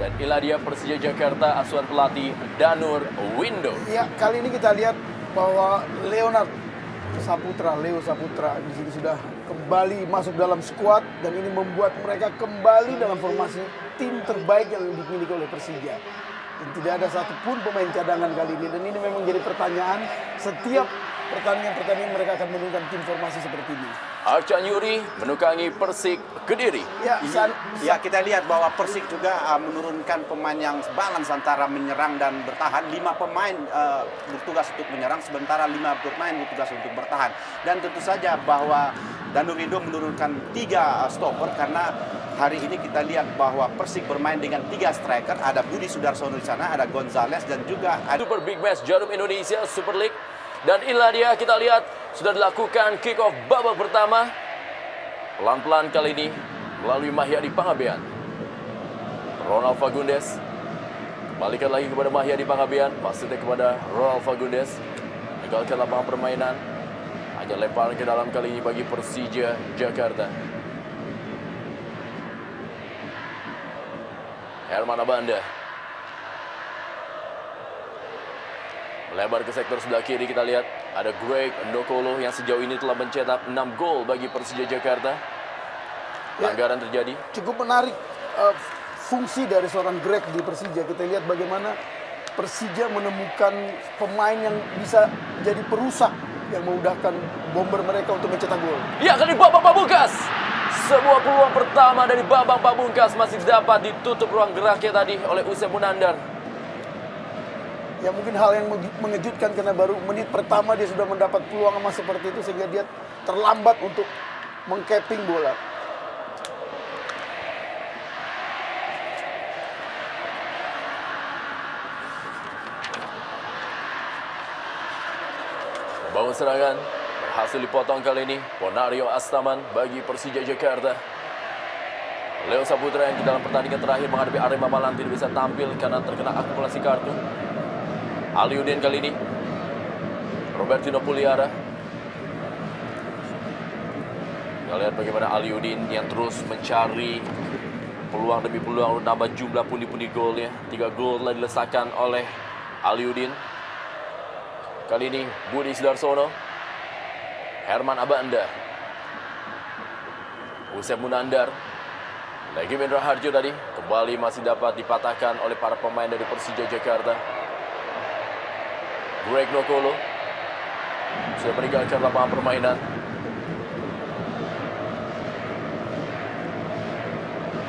Dan inilah dia Persija Jakarta asuhan pelatih Danur Windo. Ya, kali ini kita lihat bahwa Leo Saputra di sini sudah kembali masuk dalam skuad dan ini membuat mereka kembali dalam formasi tim terbaik yang dimiliki oleh Persija. Dan tidak ada satupun pemain cadangan kali ini, dan ini memang jadi pertanyaan setiap pertandingan mereka akan menurunkan tim formasi seperti ini. Arcan Yuri menukangi Persik Kediri. Ya, kita lihat bahwa Persik juga menurunkan pemain yang balance antara menyerang dan bertahan. 5 pemain bertugas untuk menyerang, sementara 5 pemain bertugas untuk bertahan. Dan tentu saja bahwa Danur Windo menurunkan 3 stopper karena hari ini kita lihat bahwa Persik bermain dengan 3 striker. Ada Budi Sudarsono di sana, ada Gonzales dan juga ada Super Big Match Jarum Indonesia Super League. Dan inilah dia, kita lihat sudah dilakukan kick off babak pertama. Pelan-pelan kali ini melalui Mahyadi Pangabean. Ronald Fagundes balikan lagi kepada Mahyadi Pangabean, maksudnya kepada Ronald Fagundes. Meninggalkan lapangan permainan, hanya lemparan ke dalam kali ini bagi Persija Jakarta. Herman Abanda melebar ke sektor sebelah kiri. Kita lihat ada Greg Ndokolo yang sejauh ini telah mencetak 6 gol bagi Persija Jakarta. Pelanggaran terjadi. Cukup menarik fungsi dari seorang Greg di Persija. Kita lihat bagaimana Persija menemukan pemain yang bisa jadi perusak yang memudahkan bomber mereka untuk mencetak gol. Ya, kali babak pamungkas. Sebuah peluang pertama dari babak pamungkas masih dapat ditutup ruang geraknya tadi oleh Usep Munandar. Ya, mungkin hal yang mengejutkan karena baru menit pertama dia sudah mendapat peluang emas seperti itu sehingga dia terlambat untuk mengcapping bola. Bangun serangan berhasil dipotong kali ini Ponario Astaman bagi Persija Jakarta. Leo Saputra yang di dalam pertandingan terakhir menghadapi Arema Malang tidak bisa tampil karena terkena akumulasi kartu. Aliudin kali ini Robertino Puliara. Kita lihat bagaimana Aliudin yang terus mencari peluang demi peluang untuk nambah jumlah pundi-pundi golnya. 3 gol telah dilesakan oleh Aliudin. Kali ini Budi Sudarsono, Herman Abanda, Usep Munandar, Lagi Mendra Harjo tadi kembali masih dapat dipatahkan oleh para pemain dari Persija Jakarta. Greg Ndokolo sudah meninggalkan lapangan permainan.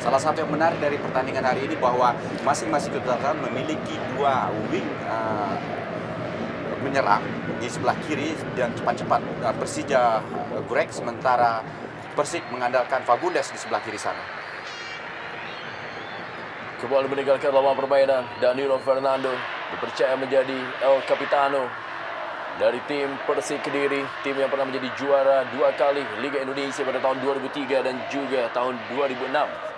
salah satu yang menarik dari pertandingan hari ini bahwa masing-masing kedutaan memiliki 2 wing menyerang di sebelah kiri dan cepat-cepat Persija Greg, sementara Persik mengandalkan Fagundes di sebelah kiri sana. Kembali meninggalkan lapangan permainan, Danilo Fernando dipercaya menjadi El Capitano dari tim Persik Kediri, tim yang pernah menjadi juara 2 kali Liga Indonesia pada tahun 2003 dan juga tahun 2006.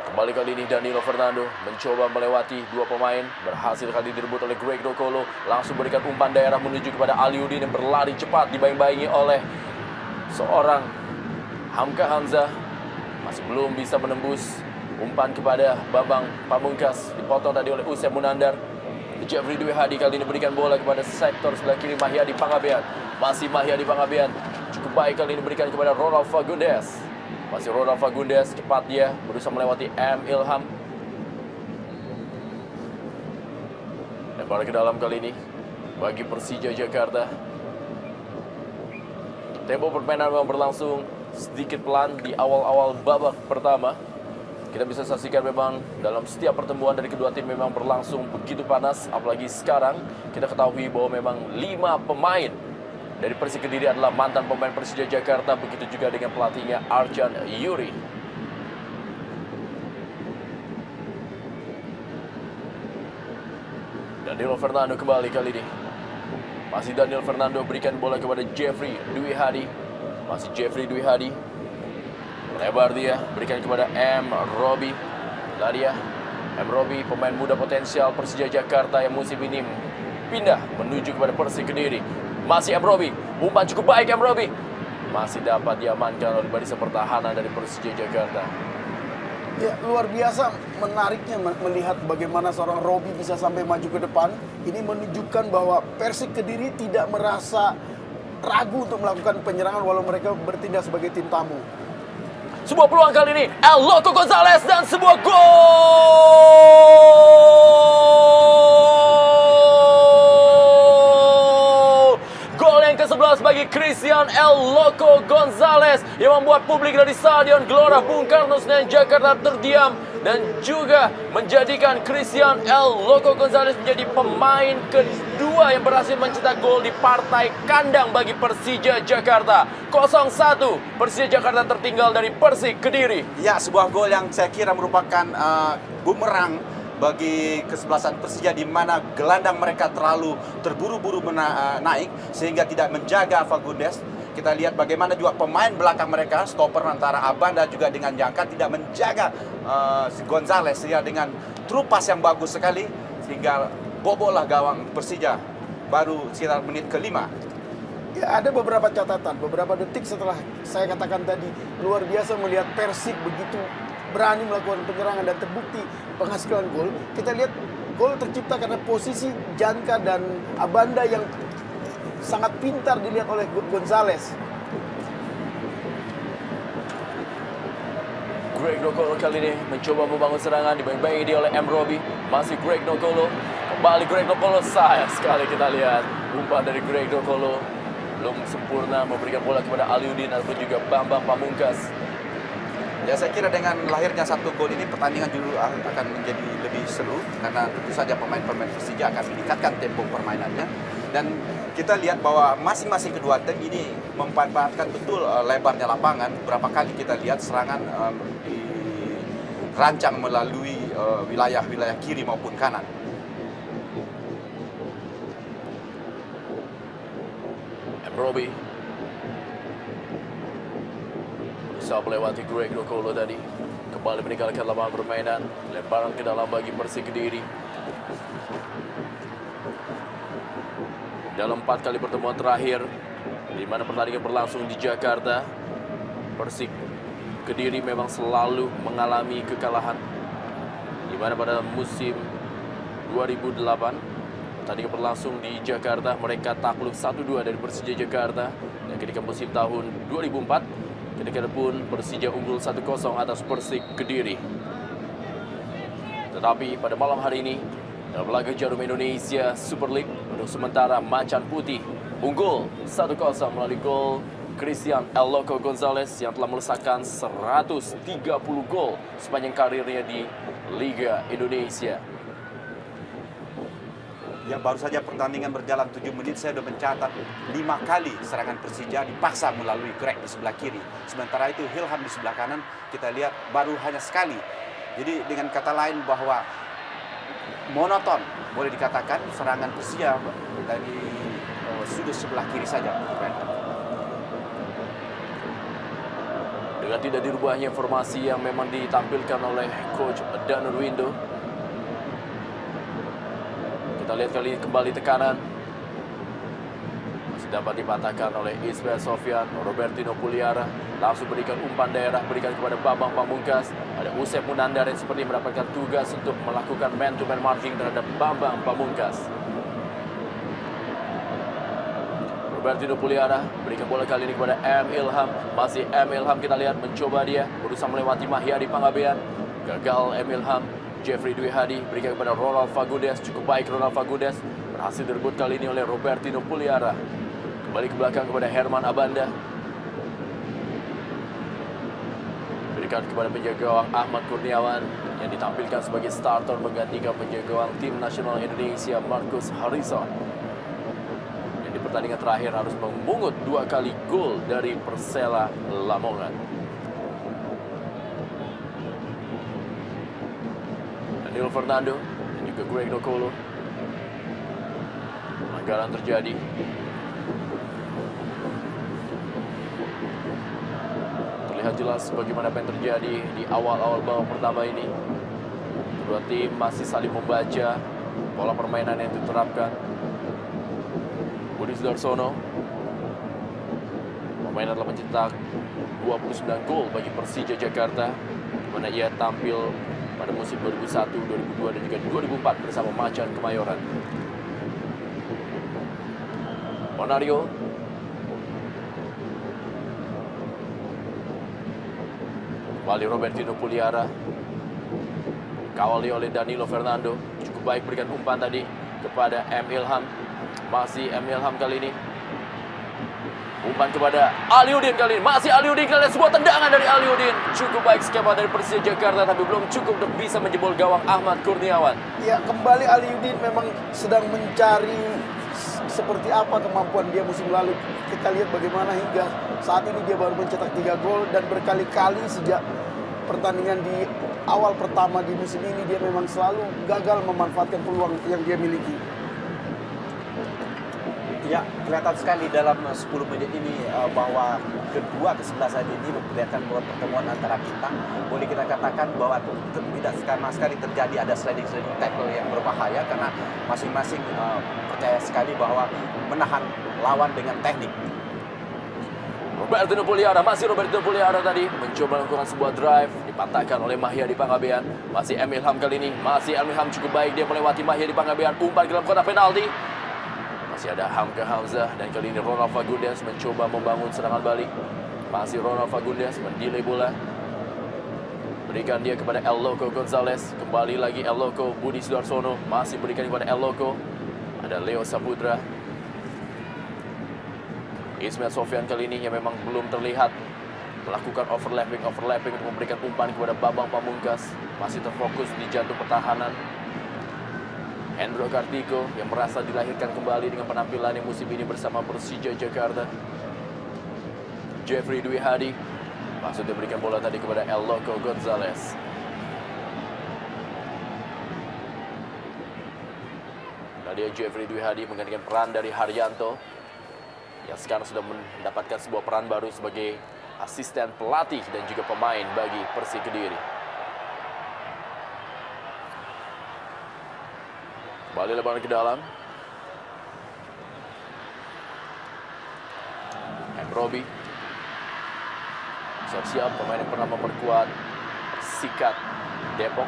Kembali kali ini Danilo Fernando mencoba melewati 2 pemain, berhasil kali direbut oleh Greg Ndokolo, langsung berikan umpan daerah menuju kepada Aliudin yang berlari cepat, dibayang-bayangi oleh seorang Hamka Hamzah, masih belum bisa menembus umpan kepada Babang Pamungkas, dipotong tadi oleh Usep Munandar. Jeffrey Dwi Hadi kali ini berikan bola kepada sektor sebelah kiri Mahyadi Pangabean, masih Mahyadi Pangabean, cukup baik kali ini berikan kepada Ronald Fagundes. Masih Ronald Fagundes, cepat dia berusaha melewati M. Ilham. Lempar ke dalam kali ini bagi Persija Jakarta. Tempo permainan memang berlangsung sedikit pelan di awal-awal babak pertama. Kita bisa saksikan memang dalam setiap pertemuan dari kedua tim memang berlangsung begitu panas. Apalagi sekarang kita ketahui bahwa memang 5 pemain dari Persik Kediri adalah mantan pemain Persija Jakarta, begitu juga dengan pelatihnya Arcan Yuri. Danilo Fernando kembali kali ini. Masih Danilo Fernando berikan bola kepada Jeffrey Dwi Hadi. Masih Jeffrey Dwi Hadi. Lebar dia, berikan kepada M. Robi. Lah dia, M. Robi pemain muda potensial Persija Jakarta yang musim ini pindah menuju kepada Persik Kediri. Masih M. Robi, umpan cukup baik M. Robi. Masih dapat diamankan oleh barisan pertahanan dari Persija Jakarta. Ya, luar biasa menariknya melihat bagaimana seorang Robbie bisa sampai maju ke depan. Ini menunjukkan bahwa Persik Kediri tidak merasa ragu untuk melakukan penyerangan walau mereka bertindak sebagai tim tamu. Sebuah peluang kali ini, El Loco Gonzalez dan sebuah gol! Gol yang ke-11 bagi Christian El Loco Gonzalez yang membuat publik dari Stadion Gelora Bung Karno Senayan Jakarta terdiam dan juga menjadikan Christian El Loco Gonzalez menjadi pemain kedua yang berhasil mencetak gol di partai kandang bagi Persija Jakarta. 0-1, Persija Jakarta tertinggal dari Persik Kediri. Ya, sebuah gol yang saya kira merupakan bumerang bagi kesebelasan Persija, di mana gelandang mereka terlalu terburu-buru naik sehingga tidak menjaga Fagundes. Kita lihat bagaimana juga pemain belakang mereka, stopper antara Abanda juga dengan Jangka tidak menjaga si Gonzalez, ya, dengan trupas yang bagus sekali sehingga bobollah gawang Persija baru sekitar menit ke-5. Ya, ada beberapa catatan, beberapa detik setelah saya katakan tadi, luar biasa melihat Persik begitu berani melakukan penyerangan dan terbukti penghasil gol. Kita lihat gol tercipta karena posisi Janka dan Abanda yang sangat pintar dilihat oleh Gonzalez. Greg Nokolo kali ini mencoba membangun serangan, dibayangi dia oleh M. Robbie. Masih Greg Nokolo, kembali Greg Nokolo. Sayang sekali kita lihat umpan dari Greg Nokolo belum sempurna memberikan bola kepada Aliudin ataupun juga Bambang Pamungkas. Ya, saya kira dengan lahirnya satu gol ini pertandingan dulu akan menjadi lebih seru karena tentu saja pemain-pemain Persija akan meningkatkan tempo permainannya, dan kita lihat bahwa masing-masing kedua tim ini memanfaatkan betul lebarnya lapangan. Berapa kali kita lihat serangan dirancang melalui wilayah-wilayah kiri maupun kanan. Robbie berusaha melewati Greg Nokolo tadi, kembali meninggalkan lapangan permainan, lemparan ke dalam bagi Persik Kediri. Dalam 4 kali pertemuan terakhir di mana pertandingan berlangsung di Jakarta, Persik Kediri memang selalu mengalami kekalahan. Di mana pada musim 2008 pertandingan berlangsung di Jakarta, mereka takluk 1-2 dari Persija Jakarta. Dan ketika musim tahun 2004, ketika pun Persija unggul 1-0 atas Persik Kediri. Tetapi pada malam hari ini, dalam laga Jarum Indonesia Super League, untuk sementara Macan Putih unggul 1-0 melalui gol Christian El Loco Gonzalez yang telah melesakkan 130 gol sepanjang karirnya di Liga Indonesia. Ya, baru saja pertandingan berjalan 7 menit, saya sudah mencatat 5 kali serangan Persija dipaksa melalui Greg di sebelah kiri. Sementara itu Hilham di sebelah kanan kita lihat baru hanya sekali. Jadi dengan kata lain bahwa monoton boleh dikatakan serangan Persija dari sudut sebelah kiri saja. Dengan tidak dirubahnya formasi yang memang ditampilkan oleh Coach Danur Windo, kita lihat kali ini kembali tekanan. Masih dapat dipatahkan oleh Ismail Sofyan. Robertino Puliara langsung berikan umpan daerah, berikan kepada Bambang Pamungkas. Ada Usep Munandar yang seperti mendapatkan tugas untuk melakukan man-to-man marking terhadap Bambang Pamungkas. Robertino Puliara berikan bola kali ini kepada M. Ilham. Masih M. Ilham, kita lihat mencoba dia berusaha melewati Mahyari Pangabean. Gagal M. Ilham. Jeffrey Dwi Hadi berikan kepada Ronald Fagundes. Cukup baik Ronald Fagundes, berhasil direbut kali ini oleh Robertino Puliara. Kembali ke belakang kepada Herman Abanda. Berikan kepada penjaga gawang Ahmad Kurniawan yang ditampilkan sebagai starter menggantikan penjaga gawang tim nasional Indonesia Marcus Harrison. Yang di pertandingan terakhir harus memungut 2 kali gol dari Persela Lamongan. Danilo Fernando dan juga Greg Nokolo. Pelanggaran terjadi. Terlihat jelas bagaimana apa yang terjadi di awal-awal babak pertama ini. Kedua tim masih saling membaca pola permainan yang diterapkan. Budi Sudarsono, pemain telah mencetak 29 gol bagi Persija Jakarta, di mana ia tampil pada musim 2001, 2002, dan juga 2004 bersama Macan Kemayoran. Bonario. Kembali Robertino Puliara. Kawali oleh Danilo Fernando. Cukup baik berikan umpan tadi kepada M. Ilham. Masih M. Ilham kali ini. Umpan kepada Aliudin kali ini. Masih Aliudin kali ini. Sebuah tendangan dari Aliudin. Cukup baik skema dari Persija Jakarta, tapi belum cukup untuk bisa menjebol gawang Ahmad Kurniawan. Ya, kembali Aliudin memang sedang mencari seperti apa kemampuan dia musim lalu. Kita lihat bagaimana hingga saat ini dia baru mencetak 3 gol, dan berkali-kali sejak pertandingan di awal pertama di musim ini dia memang selalu gagal memanfaatkan peluang yang dia miliki. Ya, kelihatan sekali dalam 10 menit ini bahwa kedua kesebelasan ini memperlihatkan bahwa pertemuan antara bintang. Boleh kita katakan bahwa tidak sama sekali terjadi ada sliding tackle yang berbahaya, karena masing-masing percaya sekali bahwa menahan lawan dengan teknik. Robertino Puliara, masih Robertino Puliara tadi mencoba melakukan sebuah drive, dipatahkan oleh Mahyadi Pangabean. Masih M. Ilham kali ini, masih M. Ilham cukup baik, dia melewati Mahyadi Pangabean, umpan ke dalam kotak penalti. Masih ada Hamka Hamzah, dan kali ini Ronald Fagundes mencoba membangun serangan balik. Masih Ronald Fagundes mendelay bola. Berikan dia kepada El Loco Gonzalez. Kembali lagi El Loco, Budi Sudarsono. Masih berikan kepada El Loco. Ada Leo Saputra. Ismail Sofyan kali ini yang memang belum terlihat melakukan overlapping untuk memberikan umpan kepada Bambang Pamungkas. Masih terfokus di jantung pertahanan. Hendro Kartiko yang merasa dilahirkan kembali dengan penampilannya musim ini bersama Persija Jakarta. Jeffrey Dwi Hadi maksudnya berikan bola tadi kepada El Loco Gonzalez. Tadi Jeffrey Dwi Hadi menggantikan peran dari Haryanto yang sekarang sudah mendapatkan sebuah peran baru sebagai asisten pelatih dan juga pemain bagi Persik Kediri. Kembali lebaran ke dalam. M. Robi. Siap-siap pemain yang pernah memperkuat Sikat Depok.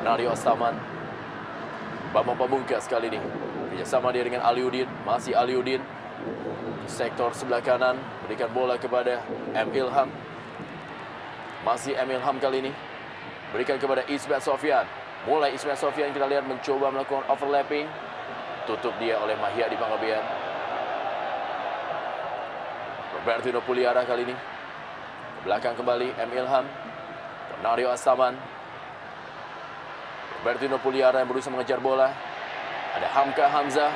Nario Astaman. Bambang Pamungkas kali ini. Kerjasama dia dengan Aliudin. Masih Aliudin. Sektor sebelah kanan. Berikan bola kepada M. Ilham. Masih M. Ilham kali ini. Berikan kepada Ismail Sofyan. Mulai Ismail Sofyan kita lihat mencoba melakukan overlapping. Tutup dia oleh Mahyadi Pangabean. Robertino Puliara kali ini. Ke belakang kembali M. Ilham. Nario Astaman. Robertino Puliara yang berusaha mengejar bola. Ada Hamka Hamzah.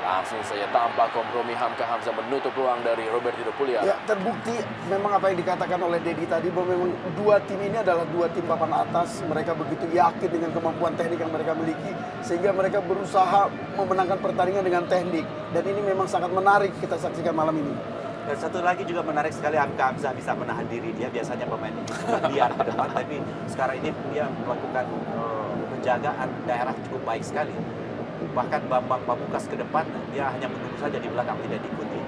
Langsung saja tampak kompromi Hamka Hamzah menutup ruang dari Robertino Puliara. Ya, terbukti memang apa yang dikatakan oleh Dedi tadi, bahwa memang dua tim ini adalah dua tim papan atas. Mereka begitu yakin dengan kemampuan teknik yang mereka miliki, sehingga mereka berusaha memenangkan pertandingan dengan teknik. Dan ini memang sangat menarik kita saksikan malam ini. Dan satu lagi juga menarik sekali, Hamka Hamzah bisa menahan diri. Dia biasanya pemain liar ke depan, tapi sekarang ini dia melakukan penjagaan daerah cukup baik sekali. Bahkan Bambang Pamungkas ke depan, dia hanya menunggu saja di belakang, tidak diikuti.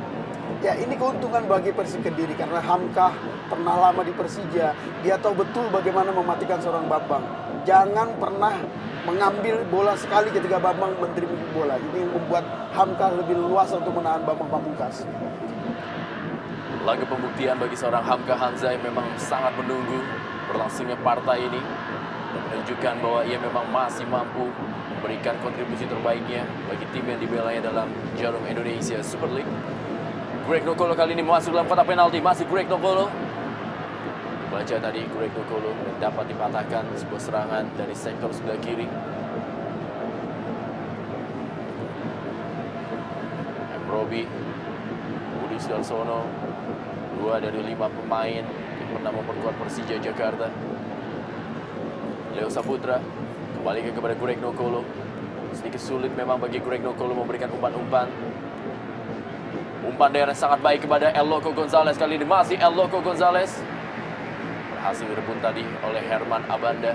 Ya, ini keuntungan bagi Persik Kediri, karena Hamka pernah lama di Persija. Dia tahu betul bagaimana mematikan seorang Bambang. Jangan pernah mengambil bola sekali ketika Bambang menerima bola. Ini yang membuat Hamka lebih leluasa untuk menahan Bambang Pamungkas. Laga pembuktian bagi seorang Hamka Hamzah yang memang sangat menunggu berlangsungnya partai ini dan menunjukkan bahwa ia memang masih mampu memberikan kontribusi terbaiknya bagi tim yang dibelanya dalam Jarum Indonesia Super League. Greg Nokolo kali ini masuk dalam kotak penalti. Masih Greg Nokolo. Baca tadi Greg Nokolo dapat dipatahkan sebuah serangan dari sektor sebelah kiri. M. Robi, Budi Sudarsono, 2 dari 5 pemain yang pernah memperkuat Persija Jakarta. Leo Saputra kembalikan kepada Greg Nokolo. Sedikit sulit memang bagi Greg Nokolo memberikan umpan-umpan. Umpan daerah sangat baik kepada El Loco Gonzalez. Kali ini masih El Loco Gonzalez. Berhasil direbut tadi oleh Herman Abanda.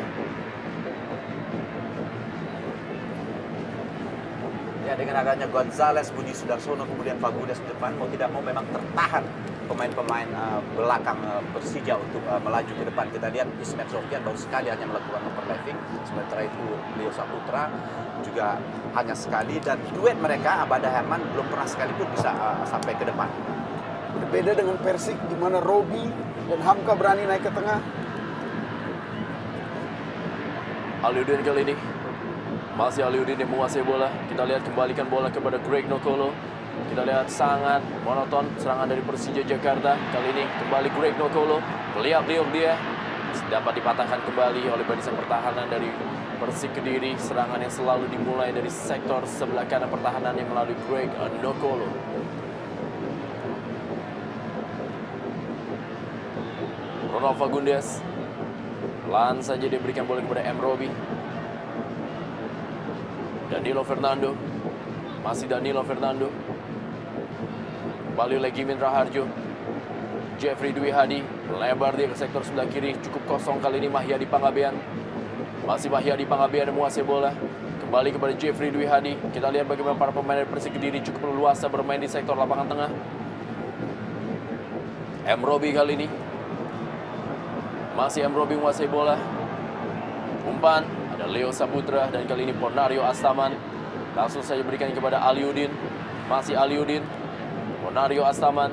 Ya, Ya, dengan adanya Gonzales, Budi Sudarsono, kemudian Fagures di depan, mau tidak mau memang tertahan pemain-pemain belakang Persija untuk melaju ke depan. Kita lihat Ismet Sofyan baru sekali hanya melakukan overlapping, sementara itu Leo Saputra juga hanya sekali, dan duet mereka Abada Herman belum pernah sekalipun bisa sampai ke depan. Berbeda dengan Persik di mana Robi dan Hamka berani naik ke tengah. Aliudin kali ini masih Aliudin yang menguasai bola. Kita lihat kembalikan bola kepada Greg Nokolo. Kita lihat sangat monoton serangan dari Persija Jakarta. Kali ini kembali Greg Nokolo, melihat-lihat dia dapat dipatahkan kembali oleh barisan pertahanan dari Persik Kediri. Serangan yang selalu dimulai dari sektor sebelah kanan pertahanan yang melalui Greg Nokolo. Ronald Fagundes pelan saja dia berikan bola kepada M. Robi. Danilo Fernando, masih Danilo Fernando. Kembali oleh Gimin Raharjo. Jeffrey Dwi Hadi, lebar dia ke sektor sebelah kiri, cukup kosong kali ini Mahyadi Pangabean. Masih Mahyadi Pangabean yang menguasai bola. Kembali kepada Jeffrey Dwi Hadi. Kita lihat bagaimana para pemain dari Persik Kediri cukup leluasa bermain di sektor lapangan tengah. M. Robi kali ini. Masih M. Robi menguasai bola. Umpan, ada Leo Saputra dan kali ini Ponario Astaman. Langsung saja berikan kepada Aliudin. Masih Aliudin. Ponario Astaman.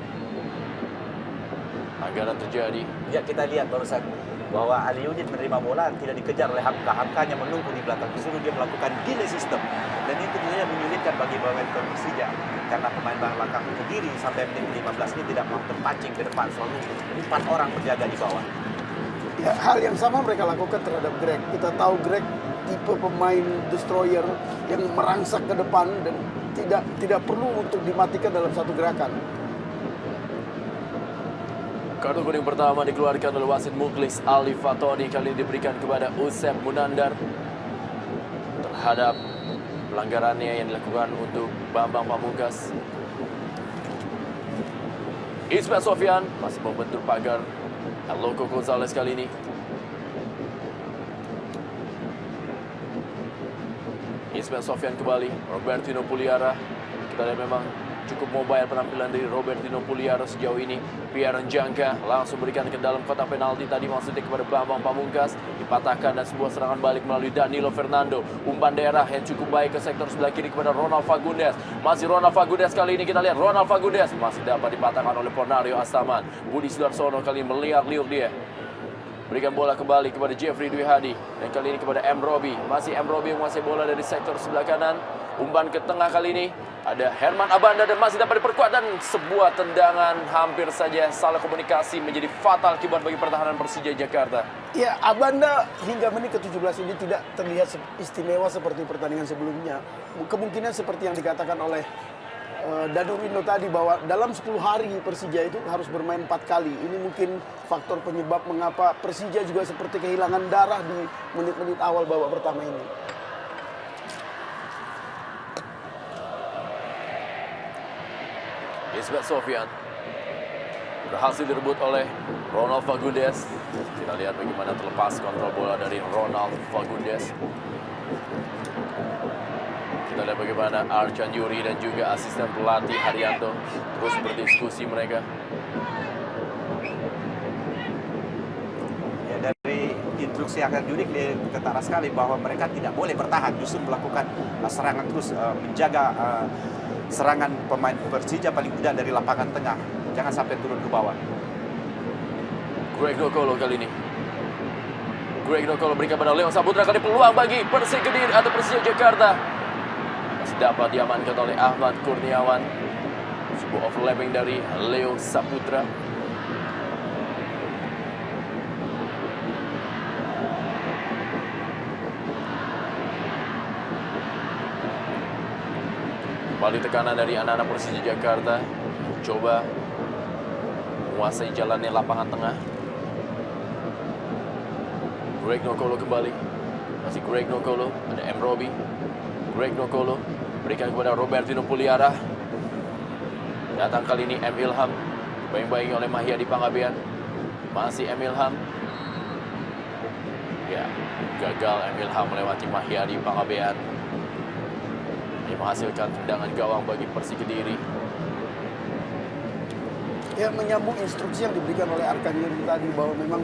Anggaran terjadi. Ya, kita lihat barusan bahwa Aliudin menerima bola tidak dikejar oleh Hamka. Hamkanya menunggu di belakang, disuruh dia melakukan delay system, dan itu tentunya menyulitkan bagi pemain Persija karena pemain belakang Kediri sampai menit 15 ini tidak mau terpancing ke depan, selalu 4 orang berjaga di bawah. Ya, hal yang sama mereka lakukan terhadap Greg. Kita tahu Greg tipe pemain destroyer yang merangsek ke depan dan tidak perlu untuk dimatikan dalam satu gerakan. Kartu kuning pertama dikeluarkan oleh wasit Mukhlis Ali Fatoni. Kali ini diberikan kepada Usep Munandar terhadap pelanggarannya yang dilakukan untuk Bambang Pamungkas. Ismet Sofyan masih membentur pagar. Loco Gonzales kali ini. Ismet Sofyan kembali. Robertino Puliara. Kita lihat memang cukup mobile penampilan dari Robertino Puliara sejauh ini. Pierre Njangka langsung berikan ke dalam kotak penalti tadi, maksudnya kepada Bambang Pamungkas. Dipatahkan dan sebuah serangan balik melalui Danilo Fernando. Umpan daerah yang cukup baik ke sektor sebelah kiri kepada Ronald Fagundes. Masih Ronald Fagundes kali ini, kita lihat Ronald Fagundes masih dapat dipatahkan oleh Ponario Astaman. Budi Sudarsono kali ini melihat-lihat dia. Berikan bola kembali kepada Jeffrey Dwi Hadi. Dan kali ini kepada M. Robi. Masih M. Robi menguasai bola dari sektor sebelah kanan. Umpan ke tengah kali ini. Ada Herman Abanda dan masih dapat diperkuat. Dan sebuah tendangan hampir saja salah komunikasi menjadi fatal akibat bagi pertahanan Persija Jakarta. Ya, Abanda hingga menit ke-17 ini tidak terlihat istimewa seperti pertandingan sebelumnya. Kemungkinan seperti yang dikatakan oleh Dado Window tadi bahwa dalam 10 hari Persija itu harus bermain 4 kali. Ini mungkin faktor penyebab mengapa Persija juga seperti kehilangan darah di menit-menit awal babak pertama ini. Ismet Sofyan berhasil direbut oleh Ronald Fagundes. Kita lihat bagaimana terlepas kontrol bola dari Ronald Fagundes. Kita lihat bagaimana Archan Yuri dan juga asisten pelatih Haryanto terus berdiskusi mereka. Ya, dari instruksi Archan Yuri ketara sekali bahwa mereka tidak boleh bertahan, justru melakukan serangan terus, menjaga serangan pemain Persija paling tidak dari lapangan tengah, jangan sampai turun ke bawah. Greg Nokolo kali ini. Greg Nokolo berikan pada Leo Saputra, kali peluang bagi Persik Kediri atau Persija Jakarta. Dapat diamankan oleh Ahmad Kurniawan. Sebuah overlapping dari Leo Saputra. Kembali tekanan dari anak-anak Persija Jakarta. Coba menguasai jalannya lapangan tengah. Greg Nokolo kembali. Masih Greg Nokolo. Ada M. Robi. Greg Nokolo berikan kepada Robertino Puliara. Datang kali ini M. Ilham. Bayang-bayang oleh Mahyadi Pangabean. Masih M. Ilham. Ya, gagal M. Ilham melewati Mahyadi Pangabean. menghasilkan tendangan gawang bagi Persik Kediri. Ya, menyambung instruksi yang diberikan oleh Arkanjani tadi bahwa memang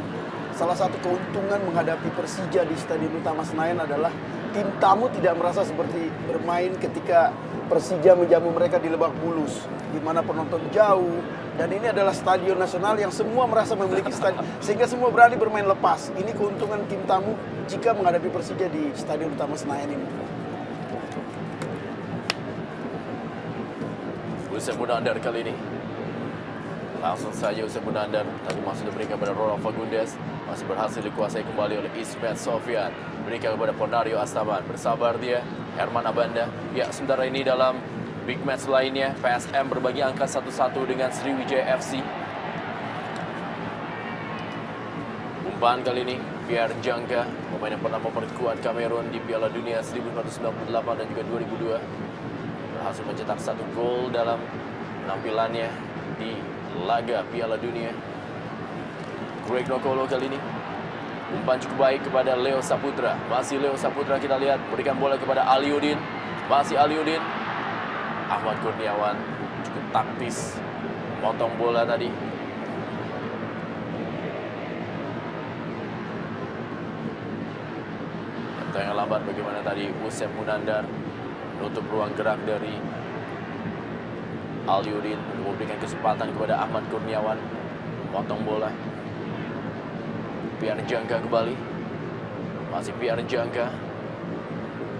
salah satu keuntungan menghadapi Persija di Stadion Utama Senayan adalah tim tamu tidak merasa seperti bermain ketika Persija menjamu mereka di Lebak Bulus, di mana penonton jauh, dan ini adalah stadion nasional yang semua merasa memiliki stadion, sehingga semua berani bermain lepas. Ini keuntungan tim tamu jika menghadapi Persija di Stadion Utama Senayan ini. Usai Munandar kali ini. Langsung saja usai Munandar. Tadi masih diberikan kepada Ronald Fagundes. Masih berhasil dikuasai kembali oleh Ismet Sofian. Berikan kepada Ponario Astaman. Bersabar dia. Herman Abanda. Ya, sementara ini dalam big match lainnya, PSM berbagi angka 1-1 dengan Sriwijaya FC. Umpan kali ini, Pierre Jangka, pemain yang pernah memperkuat Kamerun di Piala Dunia 1998 dan juga 2002. Berhasil mencetak 1 gol dalam penampilannya di laga Piala Dunia. Greg Nokolo kali ini. Umpan cukup baik kepada Leo Saputra. Masih Leo Saputra, kita lihat berikan bola kepada Aliudin. Masih Aliudin. Ahmad Kurniawan cukup taktis motong bola tadi. Tendangan lambat bagaimana tadi Usep Munandar menutup ruang gerak dari Aliudin, memberikan kesempatan kepada Ahmad Kurniawan motong bola. Pierre Jangka kembali. Masih Pierre Jangka.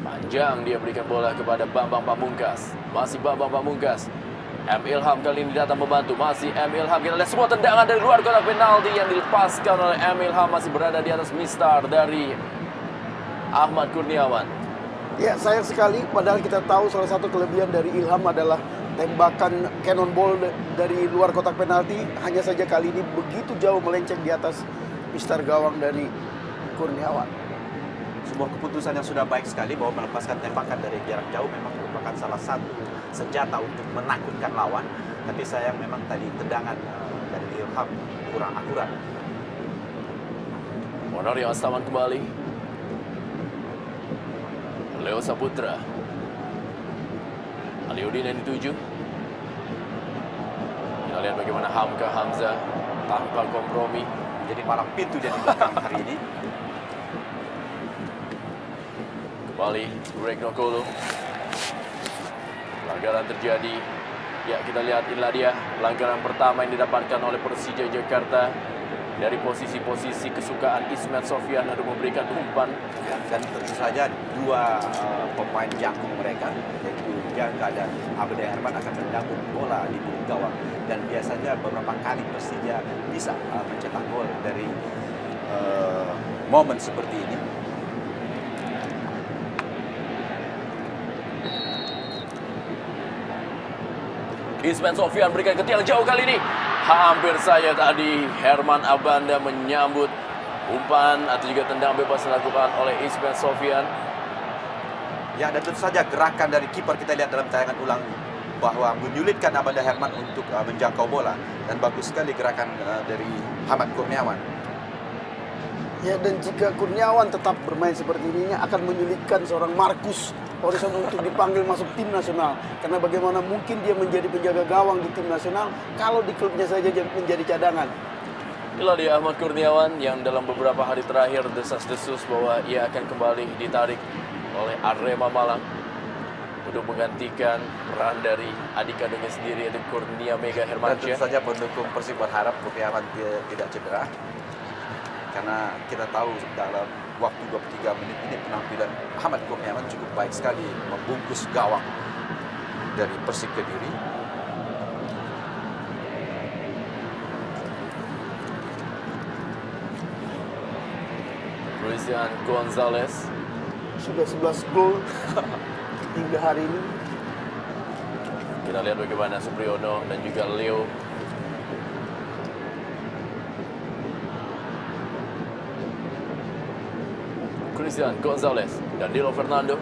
Panjang dia berikan bola kepada Bambang Pamungkas. Masih Bambang Pamungkas. M. Ilham kali ini datang membantu. Masih M. Ilham. Kita lihat semua tendangan dari luar kotak penalti yang dilepaskan oleh M. Ilham. Masih berada di atas mistar dari Ahmad Kurniawan. Ya, sayang sekali, padahal kita tahu salah satu kelebihan dari Ilham adalah tembakan cannonball dari luar kotak penalti. Hanya saja kali ini begitu jauh melenceng di atas mistar gawang dari Kurniawan. Sebuah keputusan yang sudah baik sekali bahwa melepaskan tembakan dari jarak jauh memang merupakan salah satu senjata untuk menakutkan lawan. Tapi sayang memang tadi tendangan dari Ilham kurang akurat. Ponario Astaman kembali. Leo Saputra. Aliudin yang dituju. Kita lihat bagaimana Hamka Hamzah tanpa kompromi. Jadi palang pintu dia di belakang hari ini. Kembali Greg Nokolo. Pelanggaran terjadi. Ya, kita lihat inilah dia pelanggaran pertama yang didapatkan oleh Persija Jakarta. Dari posisi-posisi kesukaan Ismet Sofian untuk memberikan umpan. Ya, dan tentu saja dua pemain jangkung mereka, yaitu Jangka dan Abde Herman akan mendampung bola di mulut gawang. Dan biasanya beberapa kali Persija bisa mencetak gol dari momen seperti ini. Ismet Sofian berikan ke tiang jauh kali ini. Hampir saja tadi Herman Abanda menyambut umpan atau juga tendang bebas dilakukan oleh Ismet Sofian. Ya, dan tentu saja gerakan dari kiper kita lihat dalam tayangan ulang bahwa menyulitkan Abanda Herman untuk menjangkau bola, dan bagus sekali gerakan dari Ahmad Kurniawan. Ya, dan jika Kurniawan tetap bermain seperti ini akan menyulitkan seorang Marcus Horizon untuk dipanggil masuk tim nasional. Karena bagaimana mungkin dia menjadi penjaga gawang di tim nasional kalau di klubnya saja menjadi cadangan. Inilah dia Ahmad Kurniawan yang dalam beberapa hari terakhir desas-desus bahwa ia akan kembali ditarik oleh Arema Malang untuk menggantikan peran dari adik kandungnya sendiri, yaitu Kurnia Mega Dan Hermansyah. tentu saja pendukung Persib berharap Kurniawan tidak cedera. Karena kita tahu dalam waktu 23 menit ini penampilan Ahmad Kurniawan cukup baik sekali membungkus gawang dari Persik Kediri. Christian Gonzalez. Sudah 11 gol hingga hari ini. Kita lihat bagaimana Supriyono dan juga Leo. Christian Gonzalez dan Dilo Fernando.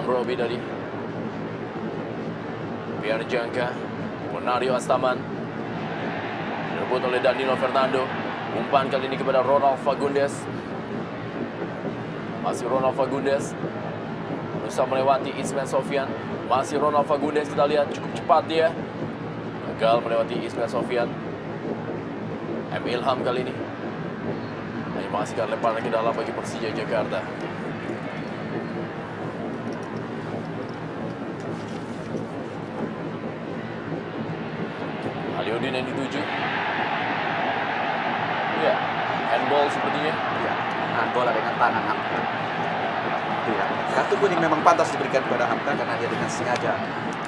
Robi tadi. Pierre Jangka. Ponario Astaman. Direbut oleh Danilo Fernando. Umpan kali ini kepada Ronald Fagundes. Masih Ronald Fagundes. Berusaha melewati Ismail Sofyan. Masih Ronald Fagundes, kita lihat cukup cepat dia. Gagal melewati Ismail Sofyan. Ilham kali ini. Hanya menghasilkan lemparan ke dalam bagi Persija Jakarta. Aliudin yang dituju. Ya, handball sepertinya. Ya, menahan bola dengan tangan Hamka. Ya, kartu kuning memang pantas diberikan kepada Hamka karena dia dengan sengaja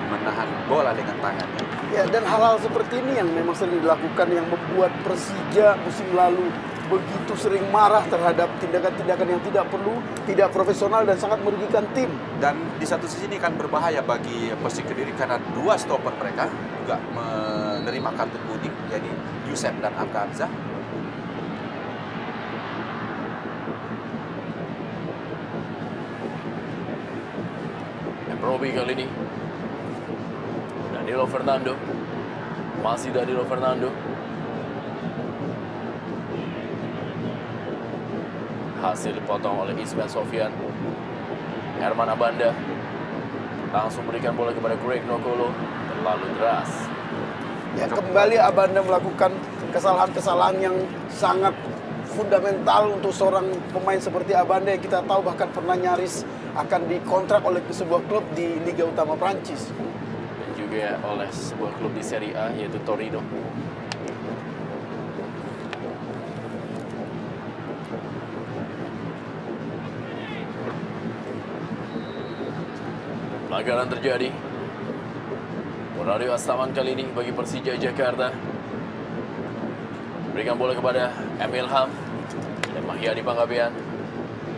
menahan bola dengan tangannya. Ya, dan hal-hal seperti ini yang memang sering dilakukan yang membuat Persija musim lalu begitu sering marah terhadap tindakan-tindakan yang tidak perlu, tidak profesional dan sangat merugikan tim. Dan di satu sisi ini kan berbahaya bagi Persik Kediri karena dua stopper mereka juga menerima kartu kuning, yaitu Yusef dan Hamka Hamzah. Robi kali ini. Danilo Fernando. Masih Danilo Fernando. Hasil dipotong oleh Ismail Sofyan. Herman Abanda langsung berikan bola kepada Greg Nokolo. Terlalu deras. Ya, kembali Abanda melakukan kesalahan-kesalahan yang sangat fundamental untuk seorang pemain seperti Abanda yang kita tahu bahkan pernah nyaris akan dikontrak oleh sebuah klub di Liga Utama Prancis. Dan juga oleh sebuah klub di Serie A yaitu Torino. Pelanggaran terjadi. Monario Astaman kali ini bagi Persija Jakarta. Berikan bola kepada Ilham dan Mahyadi Panggabean.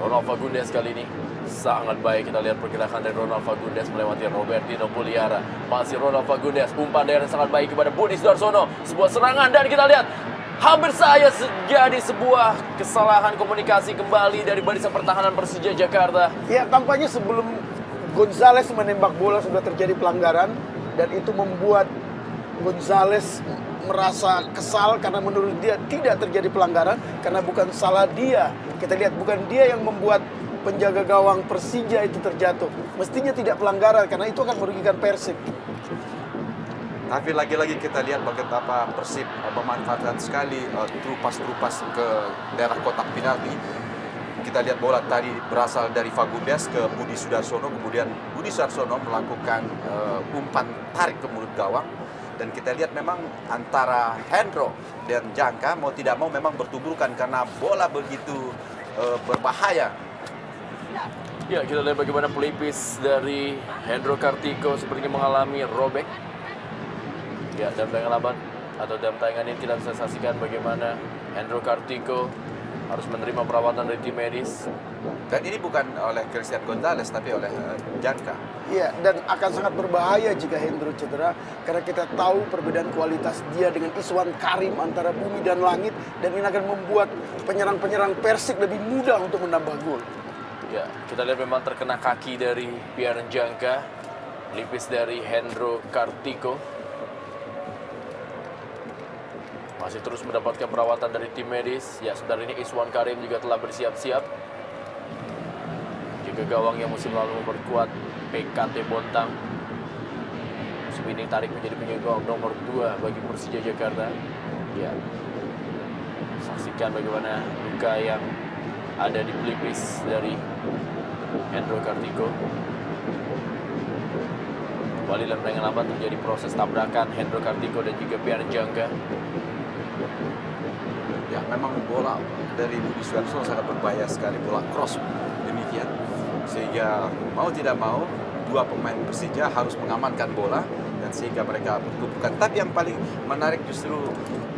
Ronald Fagundes kali ini sangat baik. Kita lihat pergerakan dari Ronald Fagundes melewati Robertino Puliara. Masih Ronald Fagundes, umpan daerah sangat baik kepada Budi Sudarsono. Sebuah serangan dan kita lihat hampir saja terjadi sebuah kesalahan komunikasi kembali dari barisan pertahanan Persija Jakarta. Ya, tampaknya sebelum Gonzales menembak bola sudah terjadi pelanggaran dan itu membuat Gonzales merasa kesal karena menurut dia tidak terjadi pelanggaran karena bukan salah dia. Kita lihat bukan dia yang membuat penjaga gawang Persija itu terjatuh. Mestinya tidak pelanggaran karena itu akan merugikan Persib. Tapi lagi-lagi kita lihat bagaimana Persib memanfaatkan sekali terupas ke daerah kotak penalti. Kita lihat bola tadi berasal dari Fagundes ke Budi Sudarsono, kemudian Budi Sudarsono melakukan umpan tarik ke mulut gawang. Dan kita lihat memang antara Hendro dan Jangka mau tidak mau memang bertuburkan karena bola begitu berbahaya. Ya, kita lihat bagaimana pelipis dari Hendro Kartiko sepertinya mengalami robek. Ya, dalam tayangan ini kita bisa saksikan bagaimana Hendro Kartiko harus menerima perawatan dari tim medis. Dan ini bukan oleh Christian Gonzalez tapi oleh Jangka. Iya, dan akan sangat berbahaya jika Hendro cedera karena kita tahu perbedaan kualitas dia dengan Iswan Karim antara bumi dan langit dan ini akan membuat penyerang-penyerang Persik lebih mudah untuk menambah gol. Ya, kita lihat memang terkena kaki dari Pierre Jangka, pelipis dari Hendro Kartiko. Masih terus mendapatkan perawatan dari tim medis. Ya, sebentar ini Iswan Karim juga telah bersiap-siap. Juga gawang yang musim lalu memperkuat PKT Bontang. Musim ini tarik menjadi penyerang gawang nomor 2 bagi Persija Jakarta. Ya, saksikan bagaimana luka yang ada di pelipis dari Hendro Kartiko. Kembali dalam pertandingan lambat terjadi proses tabrakan Hendro Kartiko dan juga Pierre Jangka. Ya, memang bola dari Budi Sudarsono sangat berbahaya sekali, bola cross demikian. Sehingga mau tidak mau dua pemain Persija harus mengamankan bola dan sehingga mereka bertumpukan. Tapi yang paling menarik justru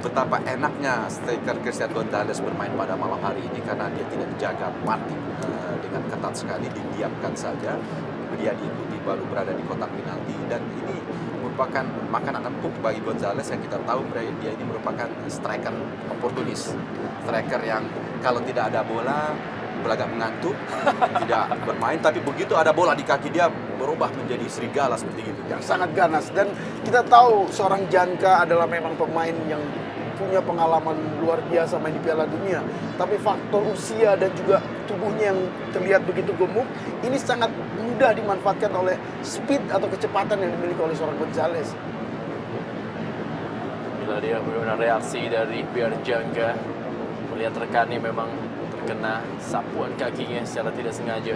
betapa enaknya striker Christian Gonzalez bermain pada malam hari ini karena dia tidak menjaga Martin dengan ketat sekali, didiamkan saja. Dia diikuti baru berada di kotak penalti dan ini merupakan makanan empuk bagi Gonzalez yang kita tahu dia ini merupakan striker oportunis, striker yang kalau tidak ada bola belagak mengantuk, tidak bermain, tapi begitu ada bola di kaki dia berubah menjadi serigala seperti itu. Yang sangat ganas dan kita tahu seorang Jangka adalah memang pemain yang punya pengalaman luar biasa main di Piala Dunia, tapi faktor usia dan juga tubuhnya yang terlihat begitu gemuk, ini sangat mudah dimanfaatkan oleh speed atau kecepatan yang dimiliki oleh seorang Gonzalez. Bila dia bagaimana reaksi dari Pierre Jangka melihat rekannya memang terkena sapuan kakinya secara tidak sengaja.